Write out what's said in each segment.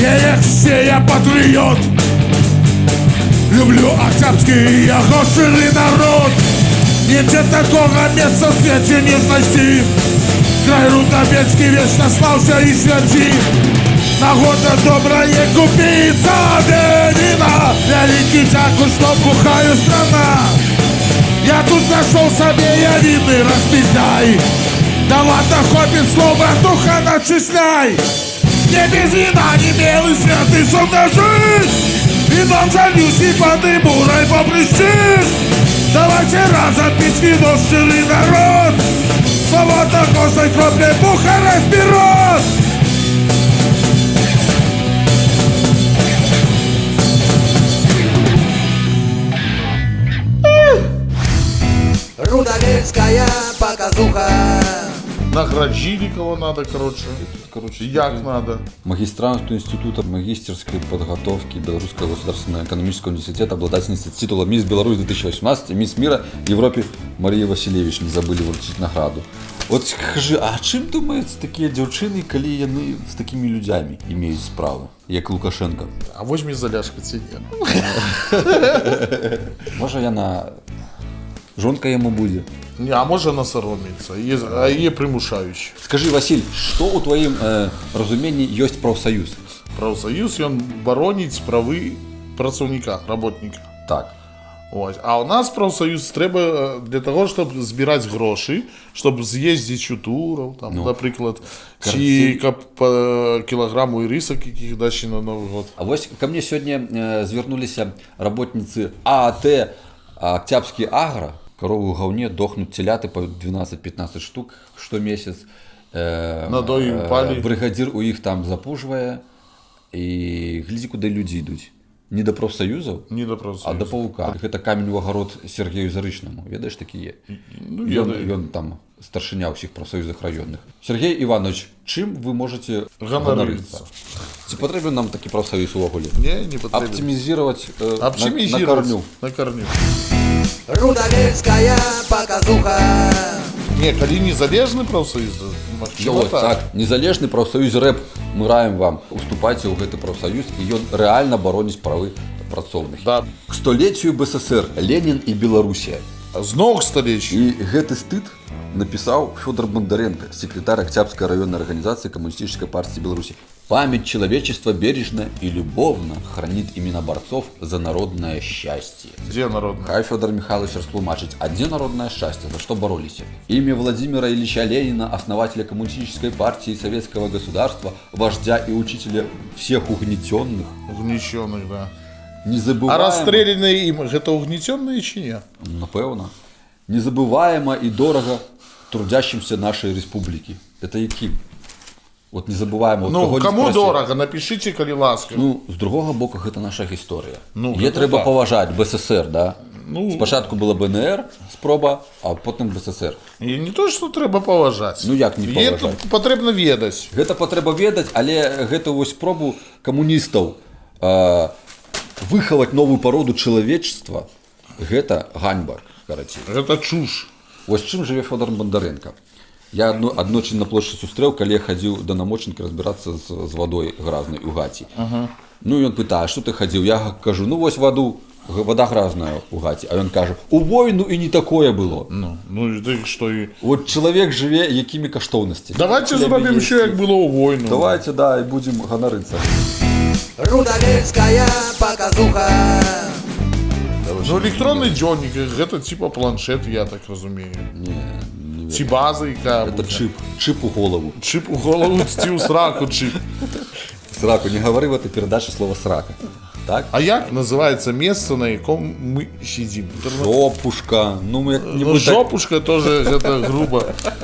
як все я патріот. Люблю Октябрьский, я гошерый народ. Нигде такого места в свете не знайти. Край Руднобельский вечно слався и святи. Нагода добрая купица Ленина. Великий дякую, что бухаю страна. Я тут нашел себе я видный распиздай. Да ладно, хопит слов, братуха, начисляй. Не без вина, не белый свет, и шумная жизнь. Вином зальюсь и подыму, рай попрыщишь. Давайте разом пить вино, щирый народ. Свободно кожной кроплей Бухарест вперед! Руднобельская показуха. Наградили кого надо, короче, як надо. Магистрант института магистерской подготовки Белорусского государственного экономического университета, обладательница титула «Мисс Беларусь 2018» и «Мисс Мира Европе» Мария Васильевич не забыли вручить награду. Вот скажи, а чим думають такі дівчини, коли вони з такими людьми мають справу, як Лукашенко? А возьми заляжку цене. Може яна жонка йому буде? Не, а може вона соромиться, а є примушаючи. Скажи, Василь, що у твоїм розумінні є профсоюз? Профсоюз, він боронить прави працівника, роботника. Так. Ось. А у нас профсоюз треба для того, щоб збирати гроші, щоб з'їздити у турів, там, наприклад, чи по кілограму ірисок, яких дачі на Новий год. А ось ко мне сьогодні звернулися работниці ААТ Октябрьский агро. Коровы в говне дохнут теляты по 12-15 штук штомесяц. Надої упали. Бригадир у їх там запуживає. І гляди, куди люди йдуть. Не до профсоюзів, Не до профсоюзу. а до паука. Це камінь в огород Сергію Заричному. Ведаєш, такі є? Ну, Він там старшиня у всіх профсоюзах районних. Сергій Іванович, чим ви можете Ганоритися. Чи потрібен нам такий профсоюз увогулі? Не потрібно. Оптимізувати на корню. На корню. Руднобельская показуха. Не, коли незалежний профсоюз, Ну, от, так, незалежний профсоюз РЭП, ми раємо вам, уступайте у гэты профсоюз, і ён реально боронить правы працоўных. Да. К столетию БССР Ленин и Белоруссия. Знов столетия. И гэты стыд написал Федор Бондаренко, секретарь Октябрьской районной организации Коммунистической партии Беларуси. Память человечества бережно и любовно хранит имена борцов за народное счастье. Где народный? Хай Федор Михайлович растлумачить, а где народное счастье, за что боролись? Имя Владимира Ильича Ленина, основателя Коммунистической партии и Советского государства, вождя и учителя всех угнетенных. Угнетенных, да. Незабываемо... А расстрелянные им, это угнетенные чи нет? Напевно. Незабываемо и дорого трудящимся нашей республики. Это які? От незабываемо. Ну, кому дорого? Напишите, коли ласка. Ну, з другого боку, це наша історія. Ну, Є це треба так. поважати БССР, да? Ну, Спочатку була БНР спроба, а потім БССР. І не то, що треба поважати. Ну, як не Є поважати? тут потрібно ведати. Гэта потреба ведаць, але гэту вось спробу камуністаў выхаваць новую пароду чалавечества, гэта ганьба, карацей. Это чушь. Вось чым жыве Фёдор Бондаренко. Я аднойчы на плошчы сустрэў, калі я хадзіў да намочніка разбірацца з вадой гразнай у гаці. Ну ён пытае, што ты хадзіў? Я кажу, ну вось вода гразная у гаці. А ён кажа, у войну і не такое было. Ну так что и... От чалавек жыве якімі каштоўнасцямі. Давайте зробимо ще, як було у войну. Давайте, да, і будем ганарыцца. Руднобельская показуха. Ну, электронный дневник, это типа планшет, я так разумею. Не, Ці база, яка это буде. чип у голову. Чип у голову, ці у сраку чип. Сраку, не говори в этой передаче слово срака. Так? А як називається місце, на якому ми сидимо? Жопушка. Ну, мы не Ну, будем так- жопушка тоже, это грубо.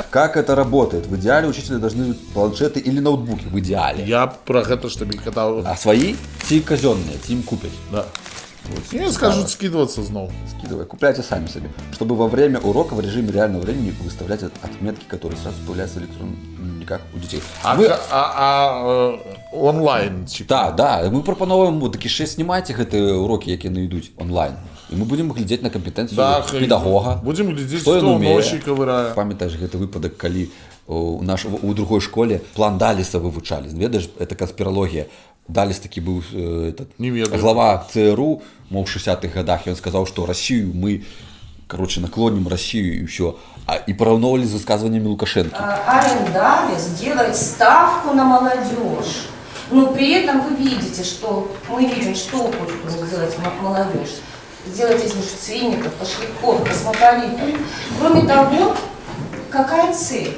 Как это работает? В идеале учителя должны быть планшеты или ноутбуки. В идеале. Я про это ж тобі казав. А свои? Ті казенные, ті им купят. Да. Мне скажут скидываться снова. Скидывай, купляйте сами себе. Чтобы во время урока в режиме реального времени выставлять отметки, которые сразу появляются в электронных дневниках у детей. Онлайн, типа. Да, мы пропонуем такі ще знімайте гэты уроки, які найдуть онлайн. І ми будемо глядзець на компетенцію педагога. Будем глядеть, што ён кто умее. ночі ковырае. Памятаеш гэты выпадак, калі у другой школе план Даліса вывучалі. Ведаеш, это канспіралогія. Далес таки был Не ведаю. глава ЦРУ, мол, в 60-х годах, и он сказал, что Россию мы, наклоним Россию и все. И поравновали с высказываниями Лукашенко. Арендалис делает ставку на молодежь. Но при этом вы видите, что мы видим, что хочет сделать молодежь. Сделать из них циников, пошляков, космополитов. Кроме того, какая цель?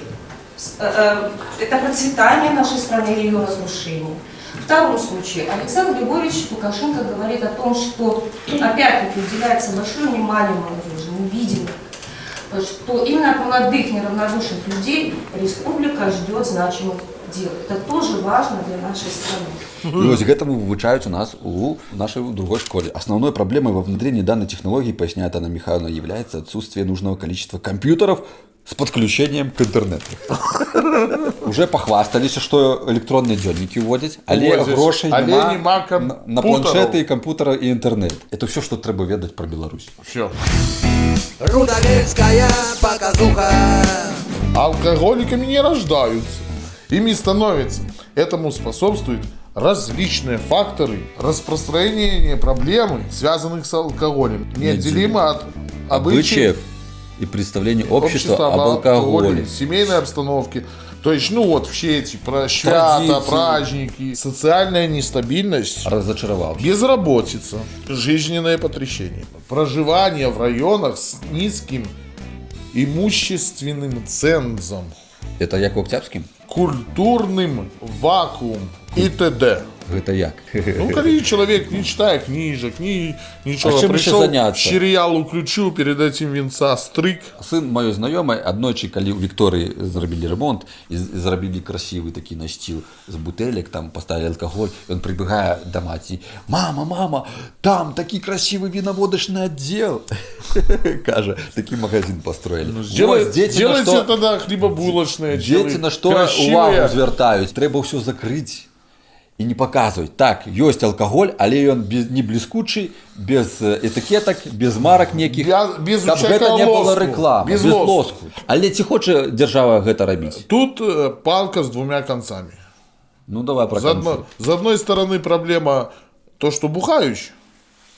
Это процветание нашей страны или ее разрушение. В втором случае Александр Григорьевич Лукашенко говорит о том, что опять-таки уделяется большое внимание молодежи. Мы видим, что именно от молодых неравнодушных людей республика ждет значимых дел. Это тоже важно для нашей страны. И вот этому вывучают у нас у нашей другой школе. Основной проблемой во внедрении данной технологии, поясняет Анна Михайловна, является отсутствие нужного количества компьютеров с подключением к интернету. Уже похвастались, что электронные дневники вводят, але грошей нема на планшеты, и компьютеры, и интернет. Это все, что треба ведать про Беларусь. Все. Рудовельская показуха. Алкоголиками не рождаются, ими становятся. Этому способствуют различные факторы распространения проблемы, связанных с алкоголем, неотделимо от обычаев и представлений общества об алкоголе, семейной обстановки. То есть, все эти свята, праздники, социальная нестабильность, разочаровался, безработица, жизненное потрясение, проживание в районах с низким имущественным цензом, это як в Октябрьском, культурным вакуум и т.д. Это як? Коли человек не читая книжек, ничего, чим пришел, ще заняться? сериал уключил, перед этим венца стриг. Сын моей знайомой, однойчі, коли у Вікторії зробили ремонт, і зробили красивий такий настил з бутелек, там поставили алкоголь, і він прибігає до матері: мама, там такий красивий виноводочний відділ. Каже, такий магазин построили. Делайте тогда хлібобулочне. Діти на що увагу звертають, треба все закрити. І не показывать. Так, есть алкоголь, але он не блескучий, без этикеток, без марок неких. Без Каб гэта не было реклама, без лоску. Але ці хоче держава гэта робить? Тут палка с двумя концами. Ну давай про концы. С одной стороны проблема то, что бухающий.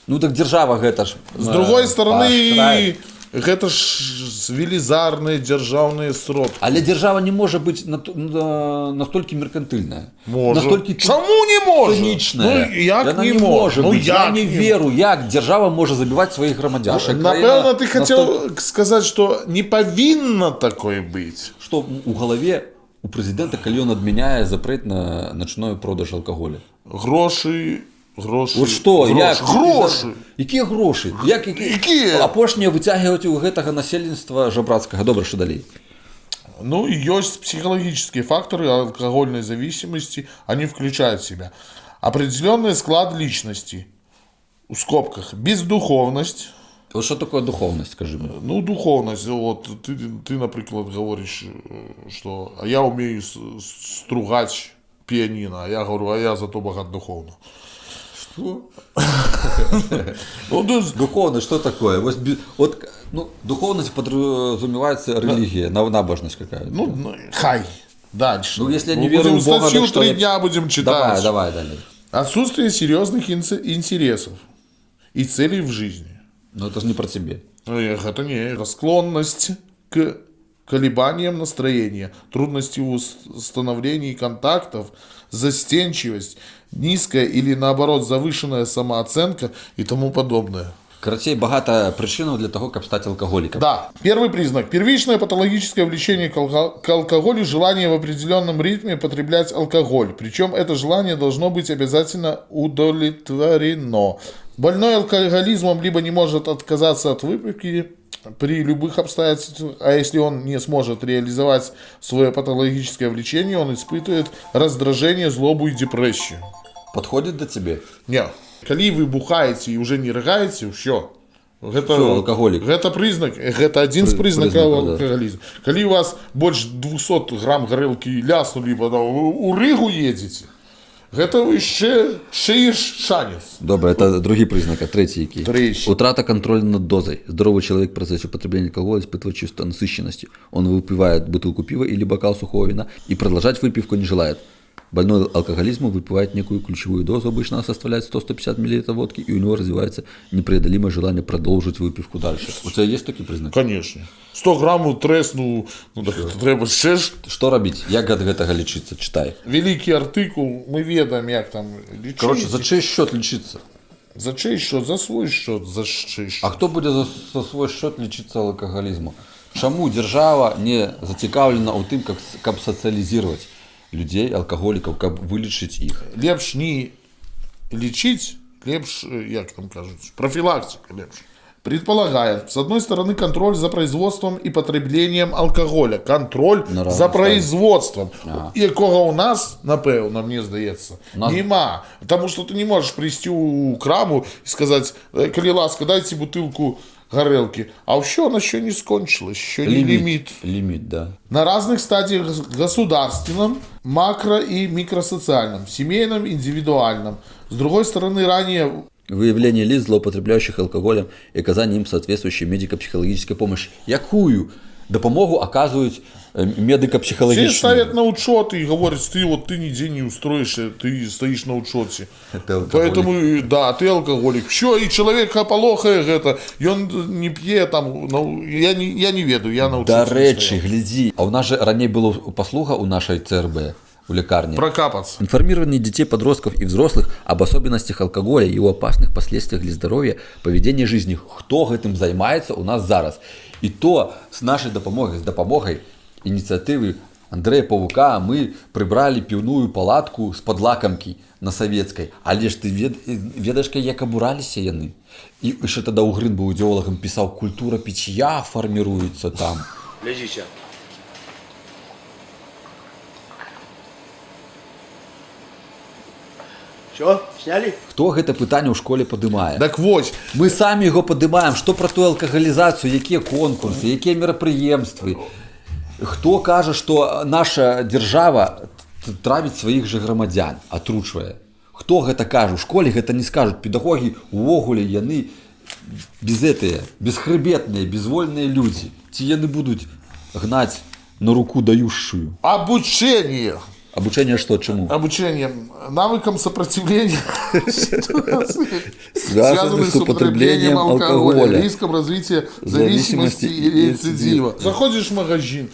Ну так держава гэта ж. С другой стороны, гэта ж велизарные державные сродки. Але держава не может быть настолько меркантильная. Может. Настолько чому не може? Циничная. Як Она не не може? быть. Я не веру, як держава может забивать своих громадяшек. Напевно, ты хотел сказать, что не повинно такое быть. Что у голове у президента, коли он отменяет запрет на ночной продаж алкоголя. Гроши. Вот что? Гроши. Які гроші? Які? Апошнія витягувати у гэтага насельніцтва жабрацкага. Добре, що далей? Есть психологические факторы алкогольной зависимости. Они включают в себя определенный склад личности. В скобках. Бездуховность. Вот что такое духовность, скажи мне? Духовность. Вот ты, например, говоришь, что я умею стругать пианино. А я говорю, а я зато богат духовно. Духовность что такое? Духовность подразумевается религия, набожность какая-то. Хай. Дальше. Если я не верю в Бога, статью то 3 дня будем читать. Давай далее. Отсутствие серьезных интересов и целей в жизни. Но это же не про тебя. Это не. Склонность к колебаниям настроения, трудности в установлении контактов, застенчивость, низкая или наоборот завышенная самооценка и тому подобное. Короче, багато причин для того, как стать алкоголиком. Да. Первый признак. Первичное патологическое влечение к алкоголю, желание в определенном ритме потреблять алкоголь. Причем это желание должно быть обязательно удовлетворено. Больной алкоголизмом либо не может отказаться от выпивки при любых обстоятельствах, а если он не сможет реализовать свое патологическое влечение, он испытывает раздражение, злобу и депрессию. Подходит до тебе? Нет. Коли вы бухаете и уже не рыгаете, все. Это алкоголик. Это признак, это один из признаков алкоголизма. Да. Коли у вас больше 200 грамм горелки ляснули, потом у рыгу едете, это еще шанец. Добре, это другие признаки. Третий. Третий. Утрата контроля над дозой. Здоровый человек в процессе употребления алкоголя испытывает чувство насыщенности. Он выпивает бутылку пива или бокал сухого вина и продолжать выпивку не желает. Больной алкоголизмом выпивает некую ключевую дозу, обычно она составляет 100-150 мл водки, и у него развивается непреодолимое желание продолжить выпивку дальше. У тебя есть такие признаки? Конечно. 100 граммов треснув, ну так треба ще ж. Что робить? Як ад гэтага лечиться? Читай. Великий артикул, мы ведаем, як там лечить. Короче, за чей счет лечиться? За чей счет? За свой счет, за чей счет. А хто буде за свой счет лечиться алкоголизму? Чаму держава не зацікавлена у тым, каб сацыялізировать людей, алкоголиков, каб вылечить их? Лепш не лечить, лепш, як там кажуть, профилактика лепш. Предполагает, с одной стороны, контроль за производством и потреблением алкоголя. Контроль за производством. Якого у нас, напевно, мне здається, нема. Потому что ты не можешь прийти у краму и сказать, коли ласка, дайте бутылку горелки. А еще она еще не скончилась, еще не лимит. Лимит, да. На разных стадиях: государственном, макро- и микросоциальном, семейном, индивидуальном. С другой стороны, ранее... Выявление лиц, злоупотребляющих алкоголем, и оказание им соответствующей медико-психологической помощи. Якую допомогу оказывают медико-психологическую? Все ставят на учет и говорят, ты нигде не устроишься, ты стоишь на учете. Поэтому, да, ты алкоголик. Все, и человек полохает это, и он не пьет там, ну, я не веду, я на учете. До речі, гляди. А у нас же ранее было послуга у нашей ЦРБ. В лекарне. Прокапаться. Информирование детей, подростков и взрослых об особенностях алкоголя и его опасных последствиях для здоровья, поведения жизни. Кто этим занимается у нас зараз? И то с нашей допомогой, с допомогой инициативы Андрея Павука мы прибрали пивную палатку с подлакомки на Советской. Але ж ты ведаешь, як обуралися яны. И еще тогда Угрин был идеологом, писал, культура питья формируется там. Лежите. Що? Сняли? Хто гэта пытанне ў школе падымае? Так вот. Мы самі яго падымаем, што пра тую алкагалізацыю, якія конкурсы, якія мерапрыемствы. Хто кажа, што наша дзяржава травіць сваіх жа грамадзян, атручвае. Хто гэта кажа? У школе гэта не скажуць. Педагогі увогуле яны бесхребетныя, безвольныя людзі. Ці яны будуць гнаць на руку дающую? Обучение. Обучение что? Чему? Обучение навыкам сопротивления связанных с употреблением алкоголя, риском развития зависимости и рецидива. Заходишь в магазин,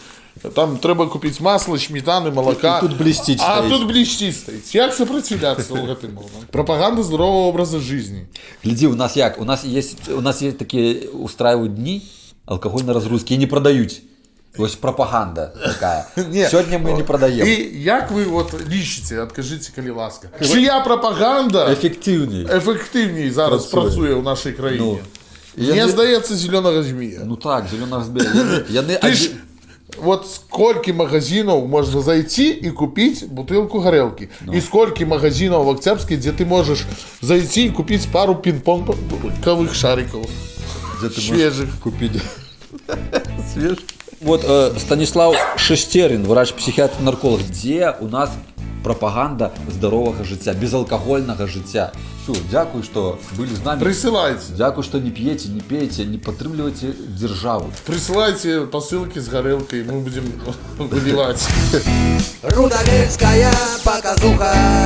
там треба купить масло, сметаны, молока. И тут блестить стоит. Тут блестить стоит. Как сопротивляться этому? Пропаганда здорового образа жизни. Гляди, у нас есть такие устраивают дни алкогольной разгрузки и не продают. То есть пропаганда такая. Сегодня мы не продаем. И як вы вот лічите, откажите, коли ласка. Чия пропаганда ефективніше зараз працює в нашій країні? Мені здається, зеленого змія. Ну так, зеленого змія. Вот сколько магазинов можно зайти и купить бутылку горелки. И сколько магазинов в Октябрьске, где ты можешь зайти и купить пару пинг-понговых шариков. Где ты свежих. Купить свежих. Вот Станислав Шестерин, врач-психиатр-нарколог. Где у нас пропаганда здорового життя, безалкогольного життя? Все, дякую, что были с нами. Присылайте. Дякую, что не пьете, не пейте, не подтримливайте державу. Присылайте посылки с горелкой, мы будем выливать. Рудовельская показуха.